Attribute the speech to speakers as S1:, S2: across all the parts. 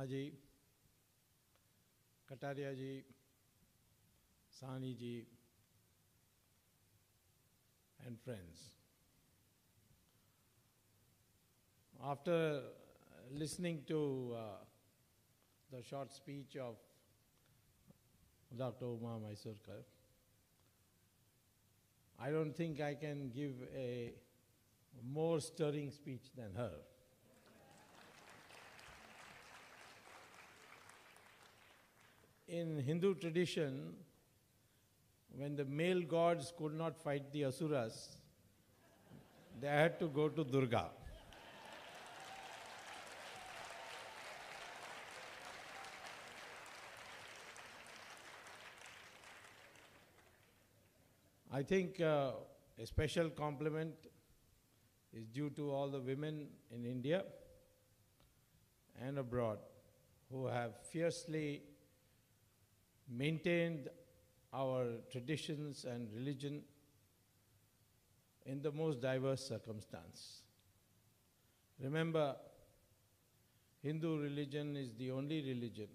S1: Sharma ji, Kataria ji, Sani ji, and friends. After listening to the short speech of Dr. Uma Mysurkar, I don't think I can give a more stirring speech than her. In Hindu tradition, when the male gods could not fight the Asuras, they had to go to Durga. I think a special compliment is due to all the women in India and abroad who have fiercely maintained our traditions and religion in the most diverse circumstance. Remember, Hindu religion is the only religion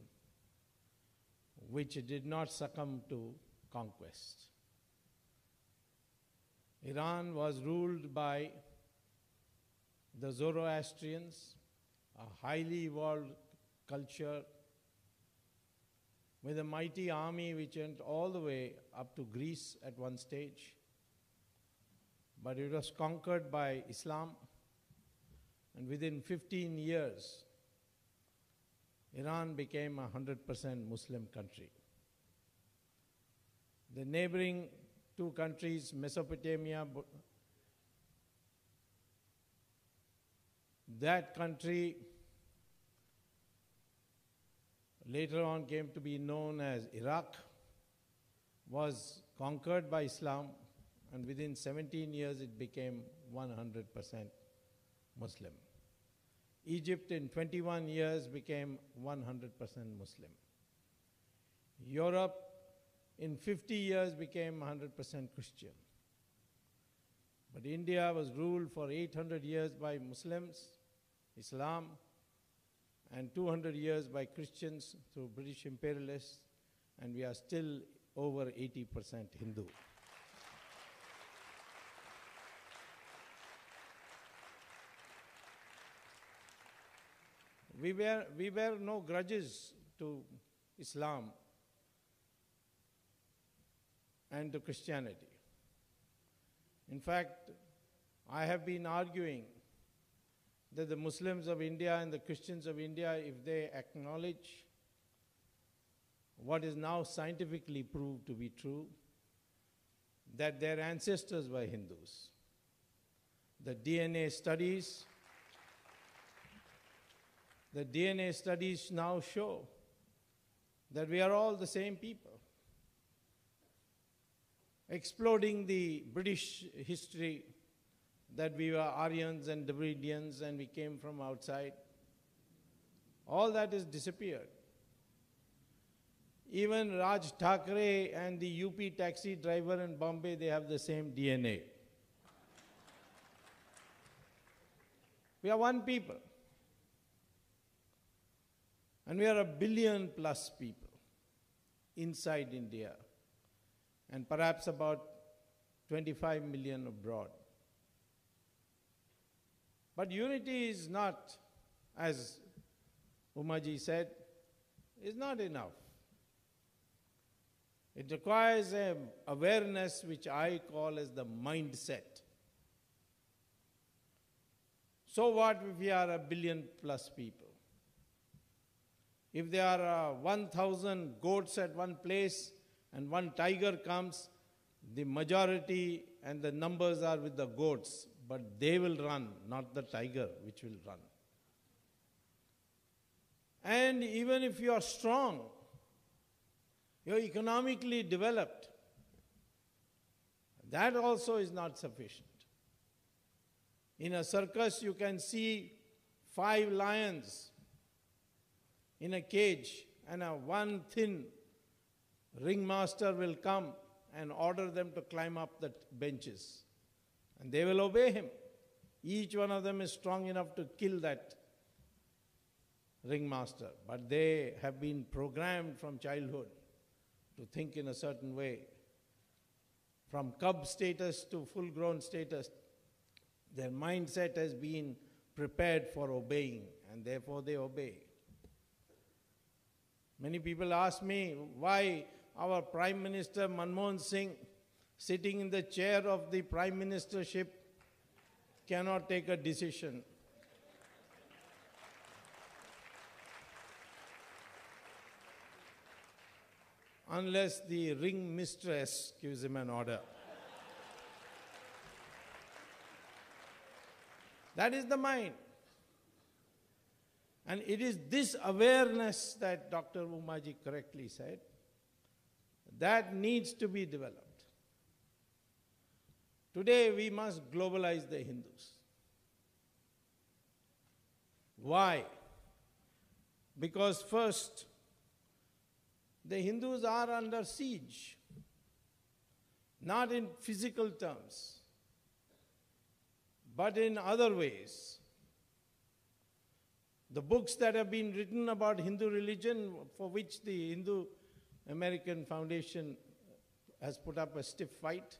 S1: which did not succumb to conquest. Iran was ruled by the Zoroastrians, a highly evolved culture with a mighty army which went all the way up to Greece at one stage. But it was conquered by Islam, and within 15 years, Iran became a 100% Muslim country. The neighboring two countries, Mesopotamia, that country later on came to be known as Iraq, was conquered by Islam, and within 17 years it became 100% Muslim. Egypt in 21 years became 100% Muslim. Europe in 50 years became 100% Christian. But India was ruled for 800 years by Muslims, Islam, and 200 years by Christians through British imperialists, and we are still over 80% Hindu. We bear no grudges to Islam and to Christianity. In fact, I have been arguing that the Muslims of India and the Christians of India, if they acknowledge what is now scientifically proved to be true, that their ancestors were Hindus. The DNA studies now show that we are all the same people. Exploding the British history that we were Aryans and Dravidians and we came from outside, all that has disappeared. Even Raj Thackeray and the UP taxi driver in Bombay, they have the same DNA. We are one people. And we are 1 billion plus people inside India, and perhaps about 25 million abroad. But unity is not, as Umaji said, is not enough. It requires an awareness which I call as the mindset. So what if we are 1 billion plus people? If there are 1,000 goats at one place and one tiger comes, the majority and the numbers are with the goats, but they will run, not the tiger which will run. And even if you are strong, you are economically developed, that also is not sufficient. In a circus, you can see 5 lions in a cage, and one thin ringmaster will come and order them to climb up the benches. And they will obey him. Each one of them is strong enough to kill that ringmaster, but they have been programmed from childhood to think in a certain way. From cub status to full-grown status, their mindset has been prepared for obeying, and therefore they obey. Many people ask me why our Prime Minister Manmohan Singh, sitting in the chair of the Prime Ministership, cannot take a decision. Unless the ring mistress gives him an order. That is the mind. And it is this awareness that Dr. Umaji correctly said, that needs to be developed. Today we must globalize the Hindus. Why? Because first, the Hindus are under siege, not in physical terms, but in other ways. The books that have been written about Hindu religion, for which the Hindu American Foundation has put up a stiff fight,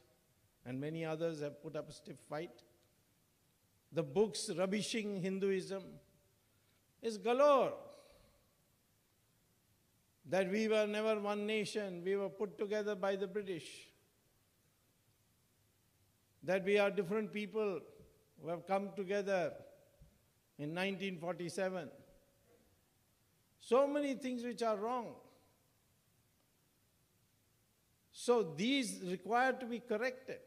S1: and many others have put up a stiff fight, the books rubbishing Hinduism is galore. That we were never one nation, we were put together by the British. That we are different people who have come together in 1947. So many things which are wrong. So these require to be corrected.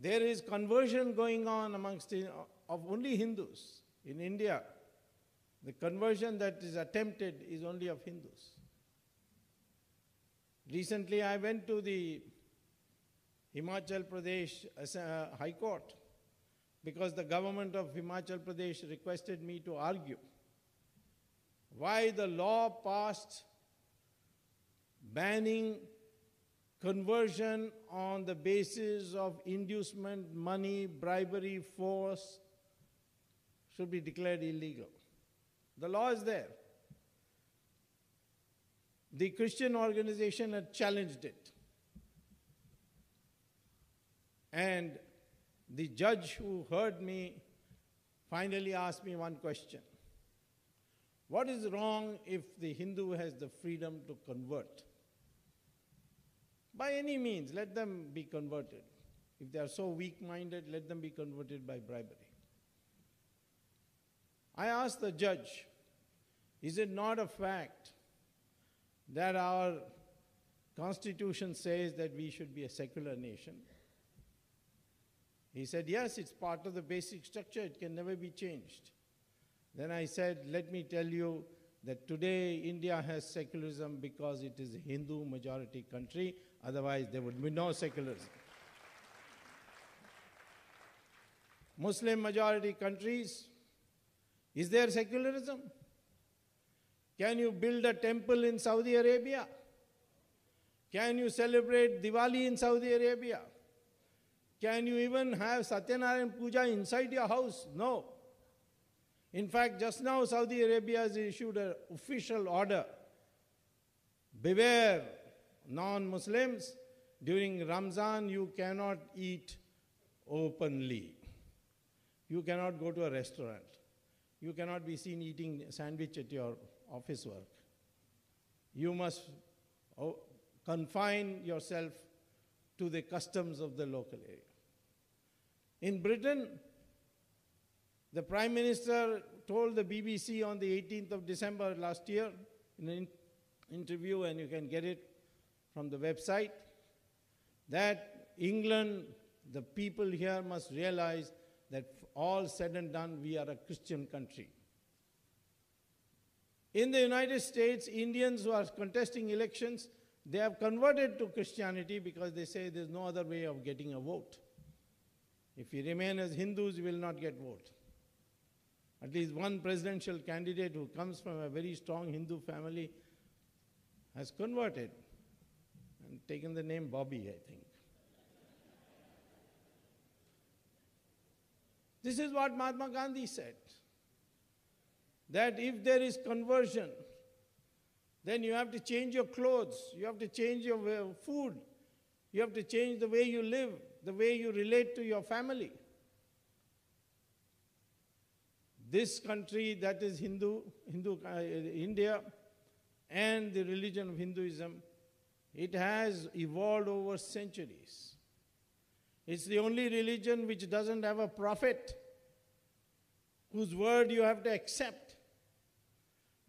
S1: There is conversion going on amongst of only Hindus in India. The conversion that is attempted is only of Hindus. Recently I went to the Himachal Pradesh High Court because the government of Himachal Pradesh requested me to argue why the law passed banning conversion on the basis of inducement, money, bribery, force should be declared illegal. The law is there. The Christian organization had challenged it. And the judge who heard me finally asked me one question. What is wrong if the Hindu has the freedom to convert? By any means, let them be converted. If they are so weak-minded, let them be converted by bribery. I asked the judge, is it not a fact that our constitution says that we should be a secular nation? He said, yes, it's part of the basic structure, it can never be changed. Then I said, let me tell you that today India has secularism because it is a Hindu majority country, otherwise there would be no secularism. Muslim majority countries, is there secularism? Can you build a temple in Saudi Arabia? Can you celebrate Diwali in Saudi Arabia? Can you even have Satyanarayan Puja inside your house? No. In fact, just now Saudi Arabia has issued an official order. Beware, non-Muslims, during Ramzan you cannot eat openly. You cannot go to a restaurant. You cannot be seen eating a sandwich at your office work. You must confine yourself to the customs of the local area. In Britain, the Prime Minister told the BBC on the 18th of December last year in an interview, and you can get it from the website, that England, the people here must realize that all said and done, we are a Christian country. In the United States, Indians who are contesting elections, they have converted to Christianity because they say there's no other way of getting a vote. If you remain as Hindus, you will not get vote. At least one presidential candidate who comes from a very strong Hindu family has converted and taken the name Bobby, I think. This is what Mahatma Gandhi said. that if there is conversion, then you have to change your clothes, you have to change your food, you have to change the way you live, the way you relate to your family. This country that is India, and the religion of Hinduism, it has evolved over centuries. It's the only religion which doesn't have a prophet whose word you have to accept.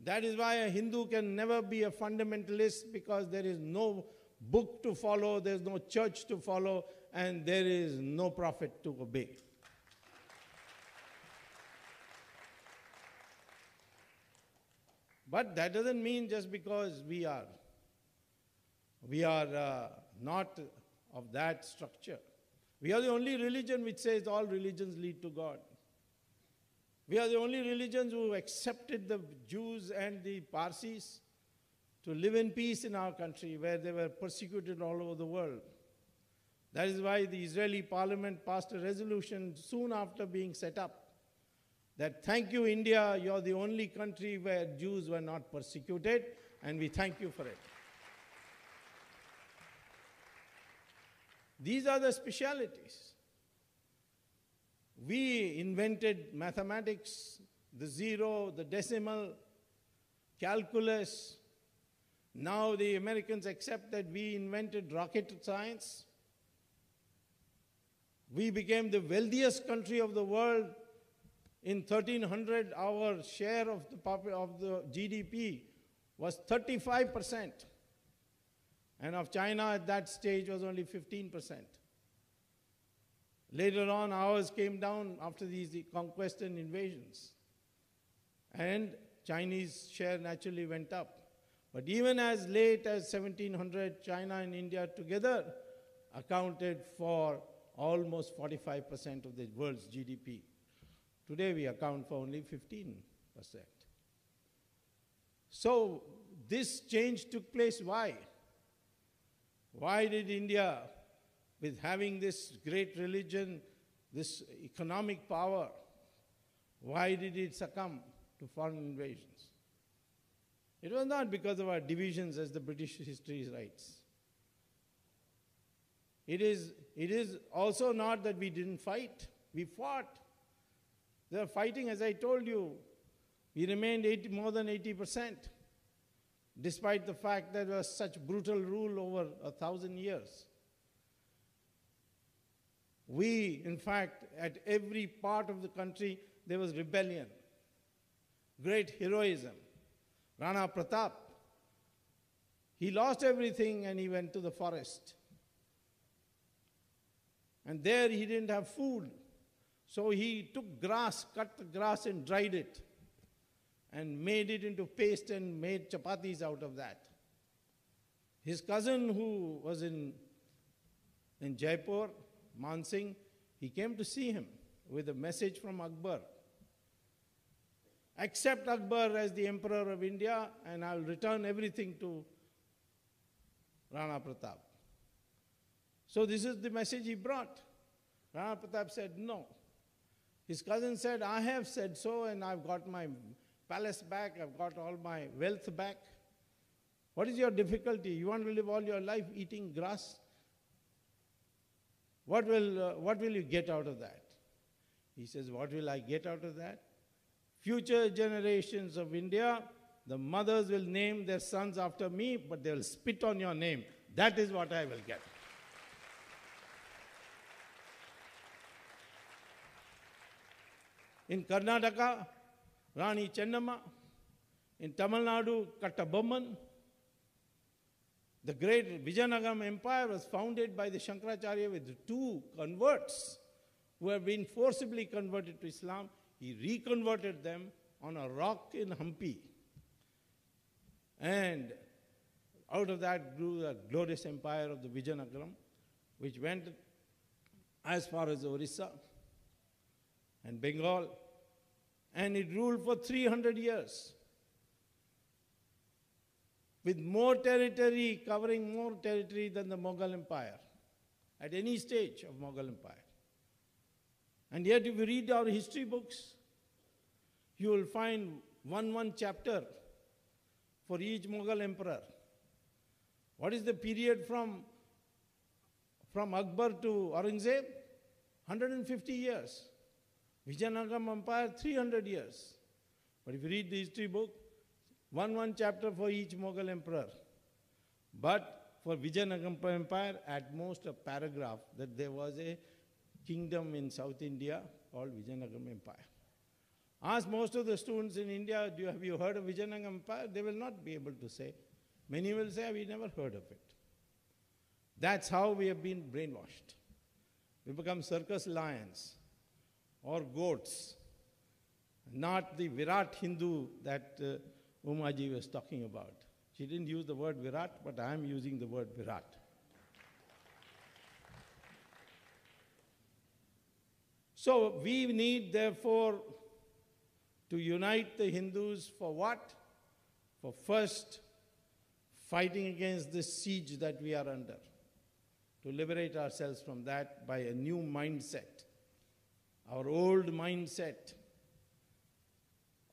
S1: That is why a Hindu can never be a fundamentalist, because there is no book to follow, there is no church to follow, and there is no prophet to obey. But that doesn't mean just because we are not of that structure. We are the only religion which says all religions lead to God. We are the only religions who accepted the Jews and the Parsis to live in peace in our country, where they were persecuted all over the world. That is why the Israeli parliament passed a resolution soon after being set up, that thank you, India, you're the only country where Jews were not persecuted, and we thank you for it. These are the specialities. We invented mathematics, the zero, the decimal, calculus. Now the Americans accept that we invented rocket science. We became the wealthiest country of the world. In 1300, our share of the GDP was 35%. And of China at that stage was only 15%. Later on, ours came down after these conquests and invasions. And Chinese share naturally went up. But even as late as 1700, China and India together accounted for almost 45% of the world's GDP. Today we account for only 15%. So this change took place. Why? Why did India, with having this great religion, this economic power, why did it succumb to foreign invasions? It was not because of our divisions, as the British history writes. It is also not that we didn't fight. We fought. They were fighting, as I told you. We remained more than 80%, despite the fact that there was such brutal rule over 1,000 years. We, in fact, at every part of the country, there was rebellion, great heroism. Rana Pratap, he lost everything and he went to the forest. And there he didn't have food. So he took grass, cut the grass and dried it, and made it into paste and made chapatis out of that. His cousin, who was in Jaipur, Man Singh, he came to see him with a message from Akbar. Accept Akbar as the emperor of India, and I'll return everything to Rana Pratap. So this is the message he brought. Rana Pratap said no. His cousin said, I have said so, and I've got my palace back, I've got all my wealth back. What is your difficulty? You want to live all your life eating grass? What will you get out of that? He says, what will I get out of that? Future generations of India, the mothers will name their sons after me, but they'll spit on your name. That is what I will get. In Karnataka, Rani Chennamma. In Tamil Nadu, Kattabomman. The great Vijayanagar Empire was founded by the Shankaracharya with two converts who have been forcibly converted to Islam. He reconverted them on a rock in Hampi. And out of that grew the glorious empire of the Vijayanagaram, which went as far as Orissa and Bengal. And it ruled for 300 years. With more territory, covering more territory than the Mughal Empire, at any stage of Mughal Empire. And yet if you read our history books, you will find one chapter for each Mughal emperor. What is the period from Akbar to Aurangzeb? 150 years. Vijayanagar Empire, 300 years. But if you read the history book, one chapter for each Mughal emperor. But for Vijayanagar Empire, at most a paragraph that there was a kingdom in South India called Vijayanagar Empire. Ask most of the students in India, have you heard of Vijayanagar Empire? They will not be able to say. Many will say, we never heard of it. That's how we have been brainwashed. We become circus lions or goats, not the Virat Hindu that Umaji was talking about. She didn't use the word Virat, but I am using the word Virat. So we need, therefore, to unite the Hindus for what? For first, fighting against this siege that we are under, to liberate ourselves from that by a new mindset. Our old mindset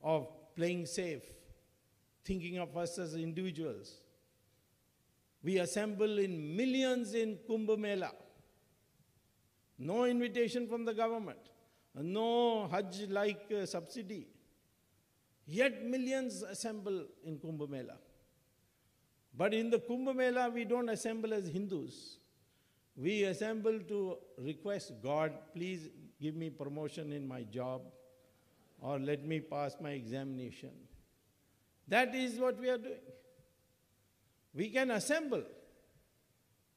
S1: of playing safe, thinking of us as individuals. We assemble in millions in Kumbh Mela. No invitation from the government, no Hajj-like subsidy. Yet millions assemble in Kumbh Mela. But in the Kumbh Mela, we don't assemble as Hindus. We assemble to request God, please give me promotion in my job, or let me pass my examination. That is what we are doing. We can assemble,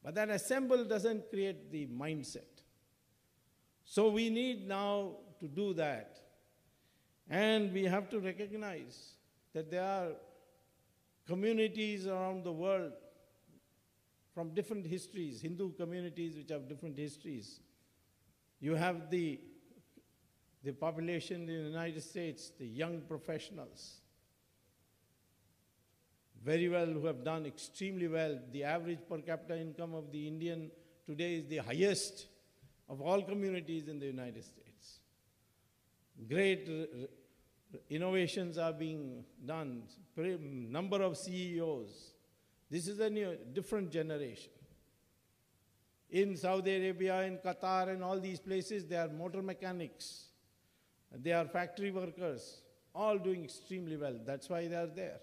S1: but that assemble doesn't create the mindset. So we need now to do that. And we have to recognize that there are communities around the world from different histories, Hindu communities which have different histories. You have the population in the United States, the young professionals, very well, who have done extremely well. The average per capita income of the Indian today is the highest of all communities in the United States. Great innovations are being done, number of CEOs. This is a different generation. In Saudi Arabia, in Qatar, and all these places, they are motor mechanics. They are factory workers, all doing extremely well. That's why they are there.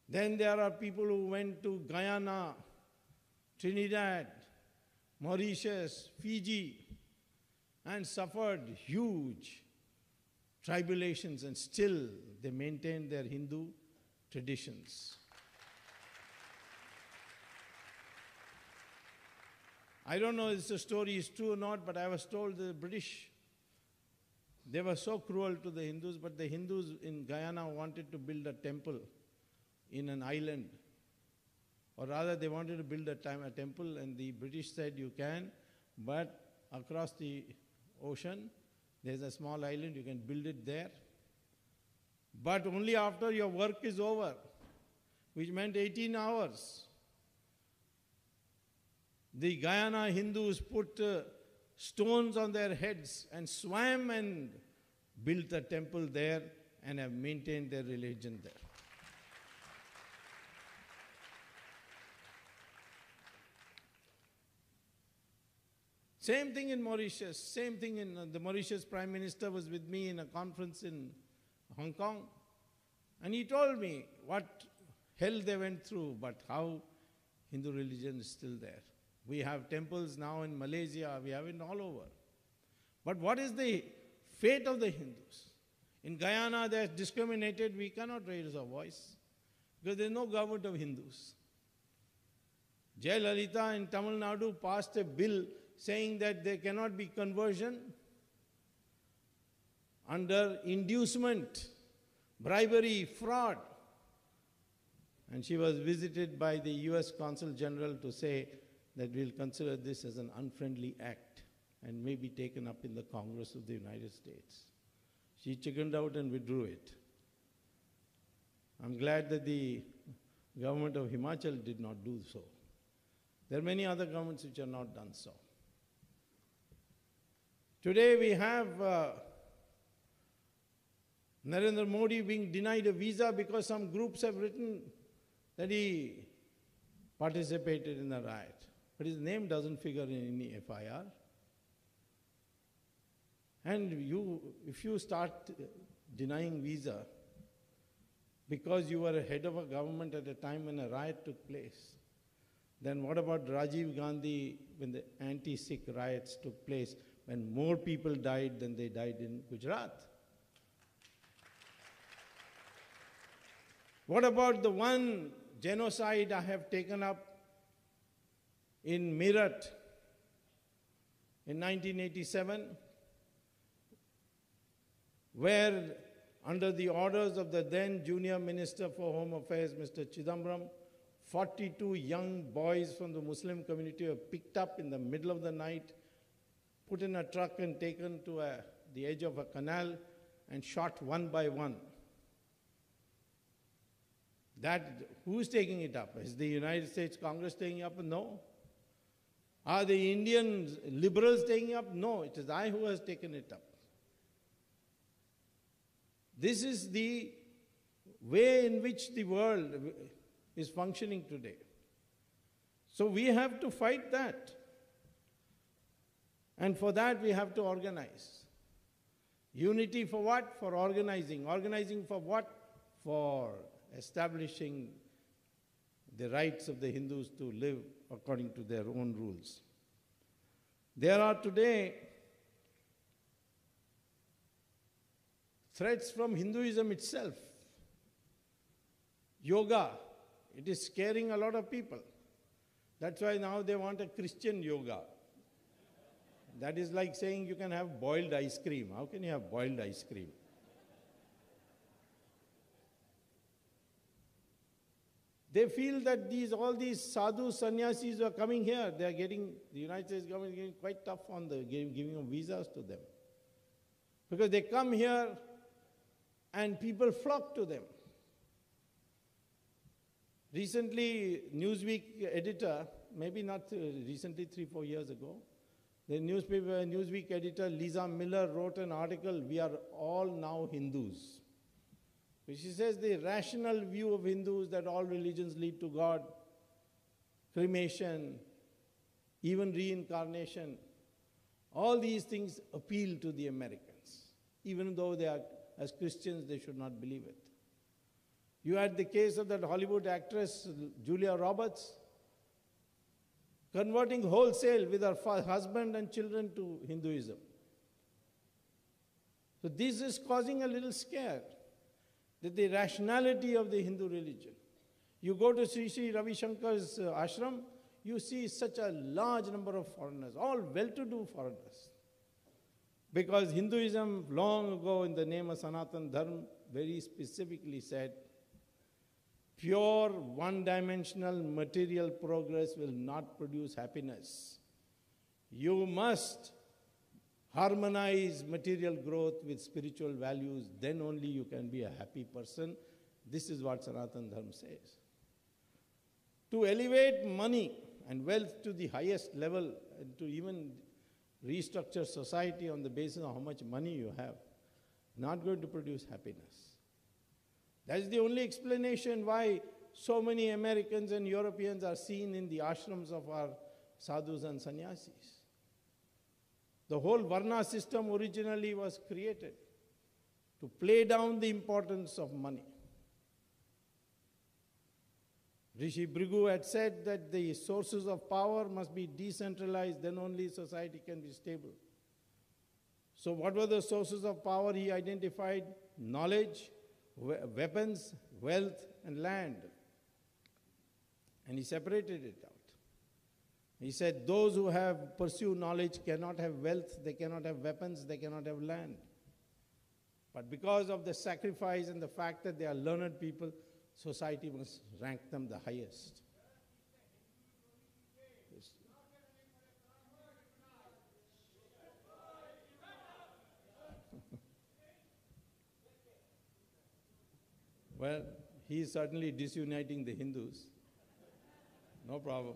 S1: Then there are people who went to Guyana, Trinidad, Mauritius, Fiji, and suffered huge tribulations, and still they maintain their Hindu traditions. I don't know if the story is true or not, but I was told the British, they were so cruel to the Hindus, but the Hindus in Guyana wanted to build a temple in an island. Or rather, they wanted to build a temple, and the British said, you can, but across the ocean, there's a small island, you can build it there. But only after your work is over, which meant 18 hours. The Guyana Hindus put stones on their heads and swam and built a temple there and have maintained their religion there. Same thing in Mauritius, same thing in the Mauritius Prime Minister was with me in a conference in Hong Kong, and he told me what hell they went through, but how Hindu religion is still there. We have temples now in Malaysia, we have it all over. But what is the fate of the Hindus? In Guyana, they are discriminated, we cannot raise our voice, because there is no government of Hindus. Jayalalitha in Tamil Nadu passed a bill saying that there cannot be conversion under inducement, bribery, fraud. And she was visited by the US Consul General to say that we'll consider this as an unfriendly act and may be taken up in the Congress of the United States. She chickened out and withdrew it. I'm glad that the government of Himachal did not do so. There are many other governments which have not done so. Today we have Narendra Modi being denied a visa because some groups have written that he participated in a riot. But his name doesn't figure in any FIR. And if you start denying visa because you were a head of a government at a time when a riot took place, then what about Rajiv Gandhi when the anti-Sikh riots took place, when more people died than they died in Gujarat? What about the one genocide I have taken up in Meerut in 1987, where under the orders of the then Junior Minister for Home Affairs, Mr. Chidambaram, 42 young boys from the Muslim community were picked up in the middle of the night, put in a truck and taken to the edge of a canal and shot one by one. Who's taking it up? Is the United States Congress taking it up? No. Are the Indian liberals taking it up? No, it is I who has taken it up. This is the way in which the world is functioning today. So we have to fight that. And for that we have to organize. Unity for what? For organizing. Organizing for what? For establishing the rights of the Hindus to live according to their own rules. There are today threats from Hinduism itself. Yoga, it is scaring a lot of people. That's why now they want a Christian yoga. That is like saying you can have boiled ice cream. How can you have boiled ice cream? They feel that all these sadhu sannyasis who are coming here, they are getting, the United States government is getting quite tough on the giving of visas to them. Because they come here and people flock to them. Recently, Newsweek editor, maybe not recently, 3-4 years ago, the Newsweek editor Lisa Miller wrote an article, "We are all now Hindus." She says the rational view of Hindus that all religions lead to God, cremation, even reincarnation, all these things appeal to the Americans. Even though they are, as Christians, they should not believe it. You had the case of that Hollywood actress, Julia Roberts, converting wholesale with her husband and children to Hinduism. So this is causing a little scare. That the rationality of the Hindu religion. You go to Sri Sri Ravi Shankar's ashram, you see such a large number of foreigners, all well-to-do foreigners. Because Hinduism, long ago in the name of Sanatana Dharma, very specifically said, pure one-dimensional material progress will not produce happiness. You must harmonize material growth with spiritual values, then only you can be a happy person. This is what Sanatana Dharma says. To elevate money and wealth to the highest level, and to even restructure society on the basis of how much money you have, not going to produce happiness. That is the only explanation why so many Americans and Europeans are seen in the ashrams of our sadhus and sannyasis. The whole Varna system originally was created to play down the importance of money. Rishi Bhrigu had said that the sources of power must be decentralized, then only society can be stable. So what were the sources of power he identified? Knowledge, weapons, wealth, and land. And he separated it out. He said those who pursue knowledge cannot have wealth, they cannot have weapons, they cannot have land. But because of the sacrifice and the fact that they are learned people, society must rank them the highest. Well, he is certainly disuniting the Hindus. No problem.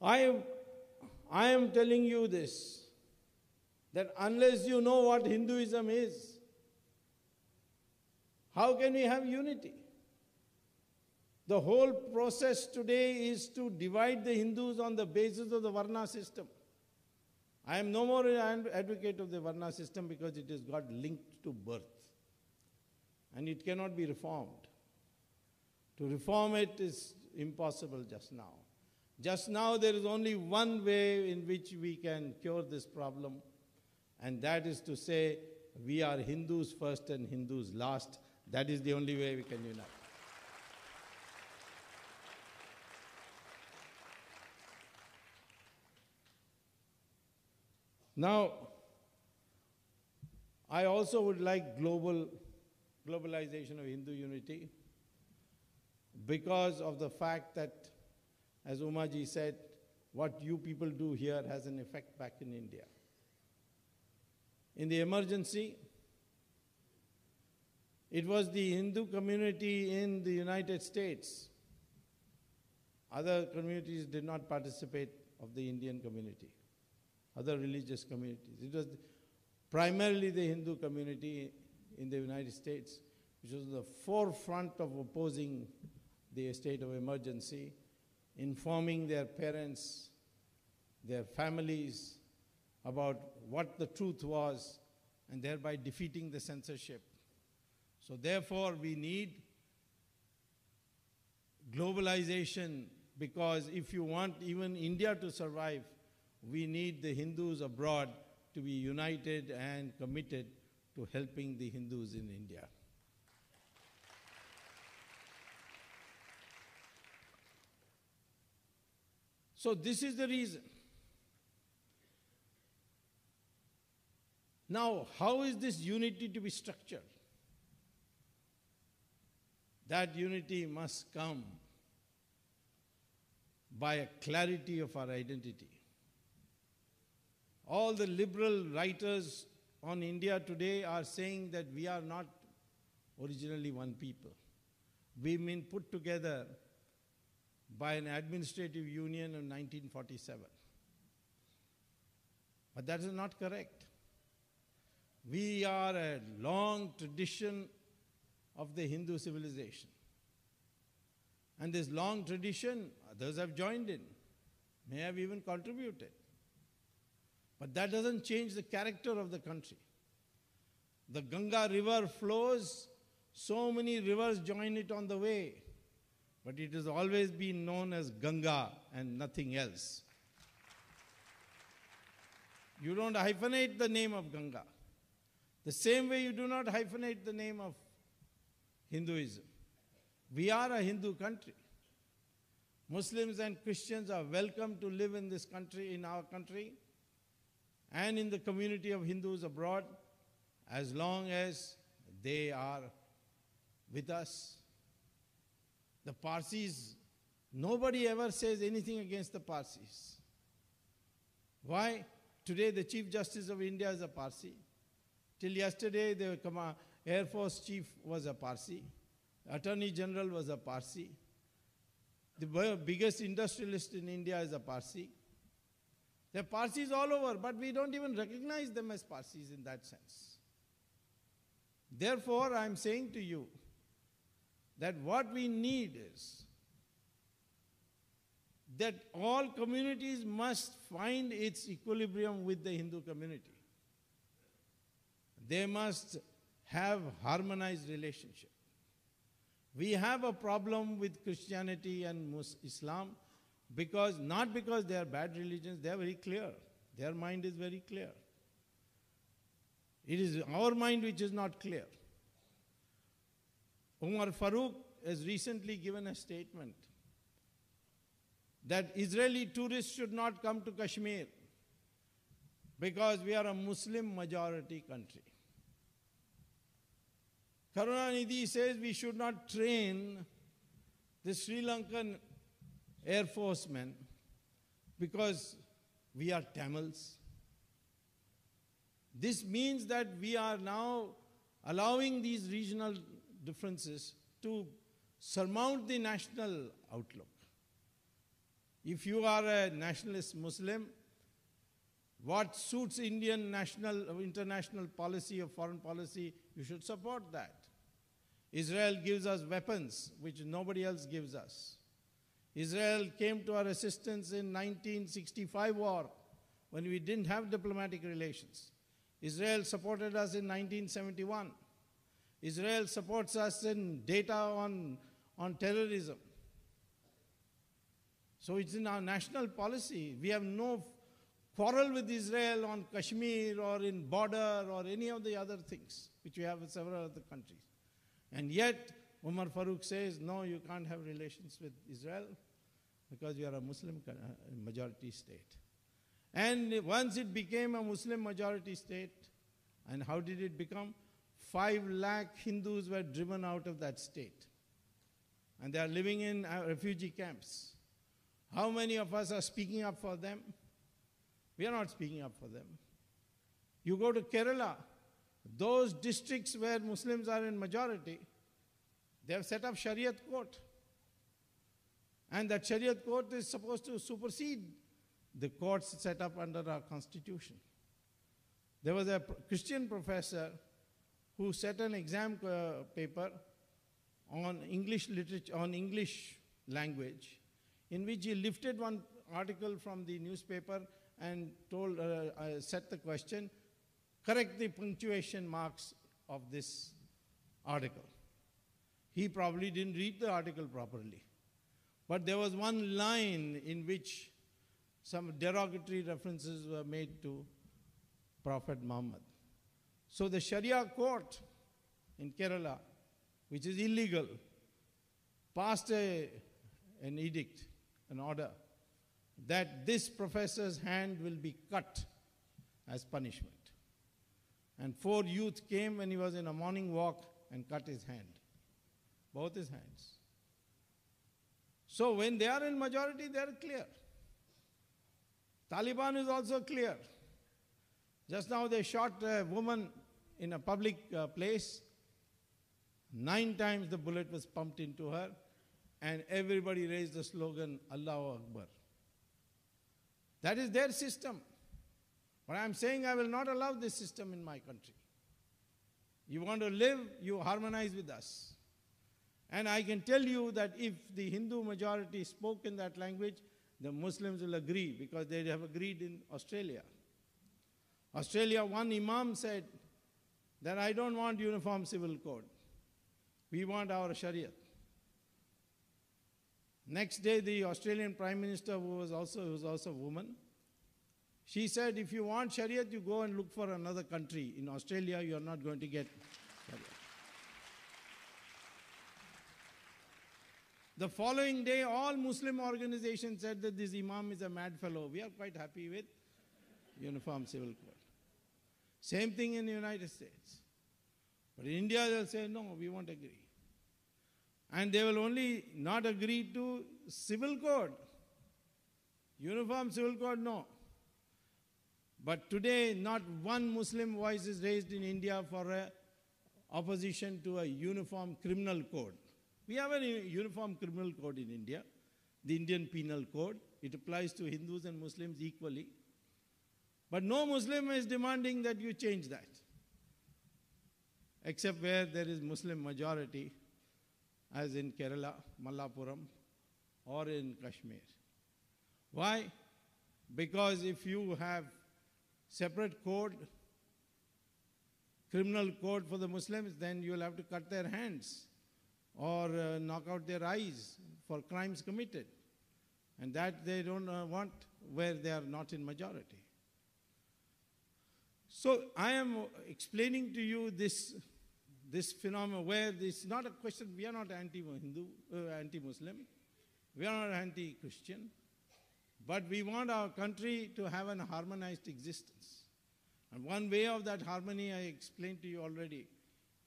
S1: I am telling you this, that unless you know what Hinduism is, How can we have unity? The whole process today is to divide the Hindus on the basis of the Varna system. I am no more an advocate of the Varna system because it has got linked to birth. And it cannot be reformed. To reform it is impossible just now. Just now there is only one way in which we can cure this problem, and that is to say we are Hindus first and Hindus last. That is the only way we can unite. Now, I also would like globalization of Hindu unity because of the fact that, as Umaji said, what you people do here has an effect back in India. In the emergency, it was the Hindu community in the United States. Other communities did not participate of the Indian community, other religious communities. It was primarily the Hindu community in the United States, which was the forefront of opposing the state of emergency, informing their parents, their families about what the truth was, and thereby defeating the censorship. So therefore, we need globalization, because if you want even India to survive, we need the Hindus abroad to be united and committed to helping the Hindus in India. So this is the reason. Now, how is this unity to be structured? That unity must come by a clarity of our identity. All the liberal writers on India today are saying that we are not originally one people. We've been put together by an administrative union in 1947. But that is not correct. We are a long tradition of the Hindu civilization. And this long tradition, others have joined in, may have even contributed. But that doesn't change the character of the country. The Ganga river flows, so many rivers join it on the way. But it has always been known as Ganga and nothing else. You don't hyphenate the name of Ganga. The same way you do not hyphenate the name of Hinduism. We are a Hindu country. Muslims and Christians are welcome to live in this country, in our country, and in the community of Hindus abroad, as long as they are with us. The Parsis, nobody ever says anything against the Parsis. Why? Today the Chief Justice of India is a Parsi. Till yesterday the Air Force Chief was a Parsi. Attorney General was a Parsi. The biggest industrialist in India is a Parsi. There are Parsis all over, but we don't even recognize them as Parsis in that sense. Therefore, I am saying to you that what we need is that all communities must find its equilibrium with the Hindu community. They must have harmonized relationship. We have a problem with Christianity and Islam not because they are bad religions, they are very clear. Their mind is very clear. It is our mind which is not clear. Umar Farooq has recently given a statement that Israeli tourists should not come to Kashmir because we are a Muslim majority country. Karunanidhi says we should not train the Sri Lankan Air Force men because we are Tamils. This means that we are now allowing these regional differences to surmount the national outlook. If you are a nationalist Muslim, what suits Indian international policy or foreign policy, you should support that. Israel gives us weapons, which nobody else gives us. Israel came to our assistance in 1965 war, when we didn't have diplomatic relations. Israel supported us in 1971. Israel supports us in data on terrorism. So it's in our national policy. We have no quarrel with Israel on Kashmir or in border or any of the other things which we have with several other countries. And yet, Umar Farooq says, no, you can't have relations with Israel because you are a Muslim majority state. And once it became a Muslim majority state, and how did it become? 5 lakh Hindus were driven out of that state. And they are living in refugee camps. How many of us are speaking up for them? We are not speaking up for them. You go to Kerala, those districts where Muslims are in majority, they have set up Shariat court. And that Shariat court is supposed to supersede the courts set up under our constitution. There was a Christian professor who set an exam paper on English literature, on English language, in which he lifted one article from the newspaper and told, set the question, correct the punctuation marks of this article. He probably didn't read the article properly. But there was one line in which some derogatory references were made to Prophet Muhammad. So the Sharia court in Kerala, which is illegal, passed an edict, an order, that this professor's hand will be cut as punishment. And 4 youth came when he was in a morning walk and cut his hand, both his hands. So when they are in majority, they are clear. Taliban is also clear. Just now they shot a woman in a public place. 9 times the bullet was pumped into her, and everybody raised the slogan, Allahu Akbar. That is their system. But I am saying I will not allow this system in my country. You want to live, you harmonize with us. And I can tell you that if the Hindu majority spoke in that language, the Muslims will agree, because they have agreed in Australia. Australia, one imam said that I don't want uniform civil code. We want our Sharia. Next day, the Australian Prime Minister, who was also a woman, she said, if you want Sharia, you go and look for another country. In Australia, you are not going to get Sharia. The following day, all Muslim organizations said that this imam is a mad fellow. We are quite happy with uniform civil code. Same thing in the United States. But in India, they'll say, no, we won't agree. And they will only not agree to civil code. Uniform civil code, no. But today, not one Muslim voice is raised in India for opposition to a uniform criminal code. We have a uniform criminal code in India, the Indian Penal Code. It applies to Hindus and Muslims equally. But no Muslim is demanding that you change that, except where there is Muslim majority, as in Kerala, Malappuram, or in Kashmir. Why? Because if you have separate code, criminal code for the Muslims, then you will have to cut their hands or knock out their eyes for crimes committed. And that they don't want where they are not in majority. So I am explaining to you this phenomenon where this is not a question, we are not anti-Hindu, anti-Muslim, we are not anti-Christian, but we want our country to have an harmonized existence. And one way of that harmony, I explained to you already,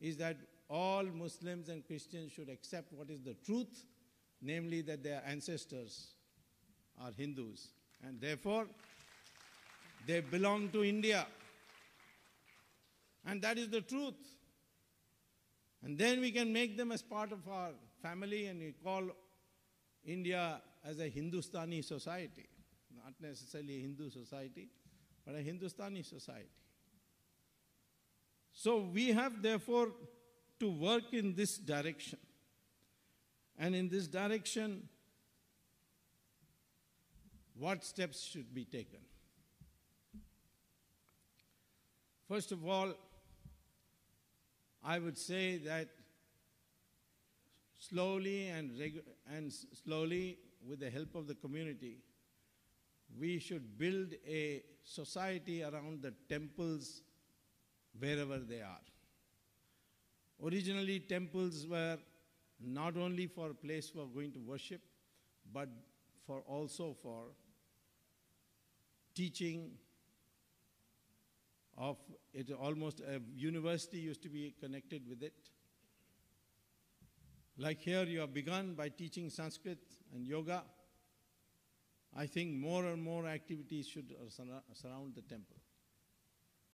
S1: is that all Muslims and Christians should accept what is the truth, namely that their ancestors are Hindus, and therefore they belong to India. And that is the truth. And then we can make them as part of our family, and we call India as a Hindustani society. Not necessarily a Hindu society, but a Hindustani society. So we have therefore to work in this direction. And in this direction, what steps should be taken? First of all, I would say that slowly and slowly, with the help of the community, we should build a society around the temples wherever they are. Originally, temples were not only for a place for going to worship, but also for teaching of it. Almost a university used to be connected with it. Like here, you have begun by teaching Sanskrit and yoga. I think more and more activities should surround the temple.